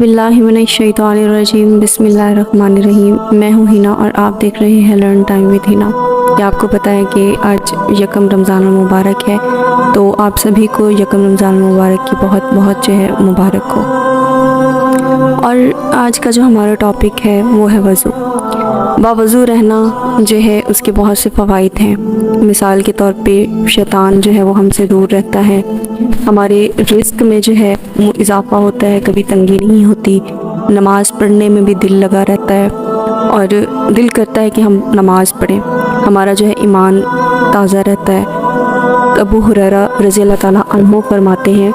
बिल्लाहि मिनश्शैतानिर्रजीम बिस्मिल्लाहिर्रहमानिर्रहीम। मैं हूँ हिना और आप देख रहे हैं लर्न टाइम विद हिना। क्या आपको पता है कि आज यकम रमज़ान मुबारक है, तो आप सभी को यकम रमज़ान मुबारक की बहुत बहुत जो है मुबारक हो। और आज का जो हमारा टॉपिक है वो है वज़ू। बावज़ू रहना जो है उसके बहुत से फ़वाइद हैं। मिसाल के तौर पे शैतान जो है वो हमसे दूर रहता है, हमारे रिज़्क़ में जो है वो इजाफ़ा होता है, कभी तंगी नहीं होती, नमाज़ पढ़ने में भी दिल लगा रहता है और दिल करता है कि हम नमाज़ पढ़ें, हमारा जो है ईमान ताज़ा रहता है। अबू हुरैरा रज़ी अल्लाह ताला अन्हु फरमाते हैं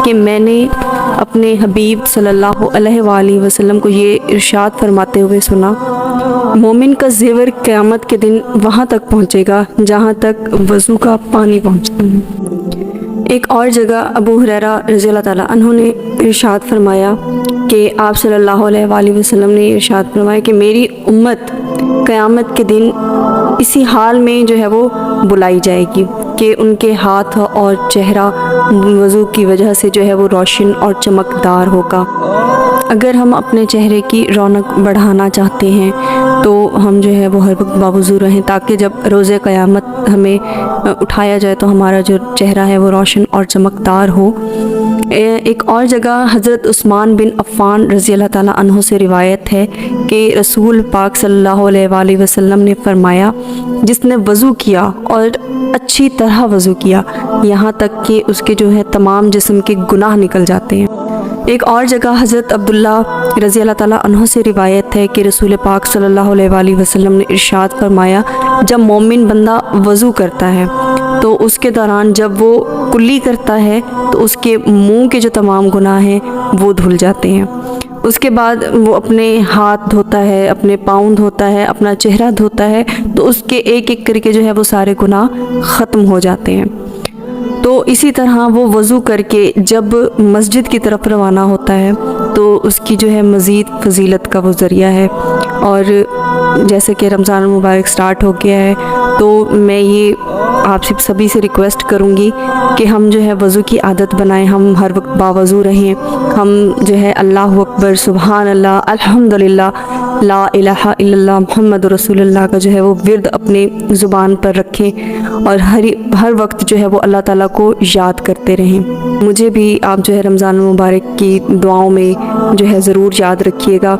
कि मैंने अपने हबीब सल्लल्लाहु अलैहि वसल्लम को ये इरशाद फरमाते हुए सुना, मोमिन का ज़ेवर क़यामत के दिन वहाँ तक पहुँचेगा जहाँ तक वज़ू का पानी पहुँचता है। एक और जगह अबू हुरैरा रज़ी अल्लाह ताला अन्हु ने इरशाद फरमाया कि आप सल्लल्लाहु अलैहि वसल्लम ने इरशाद फरमाया कि मेरी उम्मत क़यामत के दिन इसी हाल में जो है वो बुलाई जाएगी कि उनके हाथ और चेहरा वज़ू की वजह से जो है वो रोशन और चमकदार होगा। अगर हम अपने चेहरे की रौनक बढ़ाना चाहते हैं तो हम जो है वो हर वक्त बावज़ू रहें, ताकि जब रोज़े क़यामत हमें उठाया जाए तो हमारा जो चेहरा है वो रोशन और चमकदार हो। एक और जगह हज़रत उस्मान बिन अफ़्फ़ान रज़ी अल्लाह ताला अन्हु से रिवायत है कि रसूल पाक सल्लल्लाहु अलैहि वसल्लम ने फ़रमाया, जिसने वज़ू किया और अच्छी तरह वज़ू किया यहाँ तक कि उसके जो है तमाम जिस्म के गुनाह निकल जाते हैं। एक और जगह हज़रत अब्दुल्ला रज़ी अल्लाह ताला अन्हु से रिवायत है कि रसूल पाक सल्लल्लाहु अलैहि वसल्लम ने इरशाद फरमाया, जब मोमिन बंदा वज़ू करता है तो उसके दौरान जब वो कुल्ली करता है तो उसके मुंह के जो तमाम गुनाह हैं वो धुल जाते हैं। उसके बाद वो अपने हाथ धोता है, अपने पाँव धोता है, अपना चेहरा धोता है, तो उसके एक एक करके जो है वो सारे गुनाह ख़त्म हो जाते हैं। तो इसी तरह वो वज़ू करके जब मस्जिद की तरफ रवाना होता है तो उसकी जो है मज़ीद फ़जीलत का वो ज़रिया है। और जैसे कि रमज़ान मुबारक स्टार्ट हो गया है तो मैं ये आप सभी से रिक्वेस्ट करूँगी कि हम जो है वज़ू की आदत बनाएं, हम हर वक्त बावज़ू रहें, हम जो है अल्लाहु अकबर, सुबहान अल्लाह, अल्हम्दुलिल्लाह, ला इलाहा इल्लल्लाह, मुहम्मद रसूलुल्लाह का जो है वो विर्द अपने ज़ुबान पर रखें और हर वक्त जो है वो अल्लाह ताला को याद करते रहें। मुझे भी आप जो है रमज़ान मुबारक की दुआओं में जो है ज़रूर याद रखिएगा।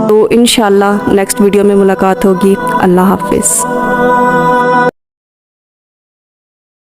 तो इंशाअल्लाह नेक्स्ट वीडियो में मुलाकात होगी। अल्लाह हाफ़िज़।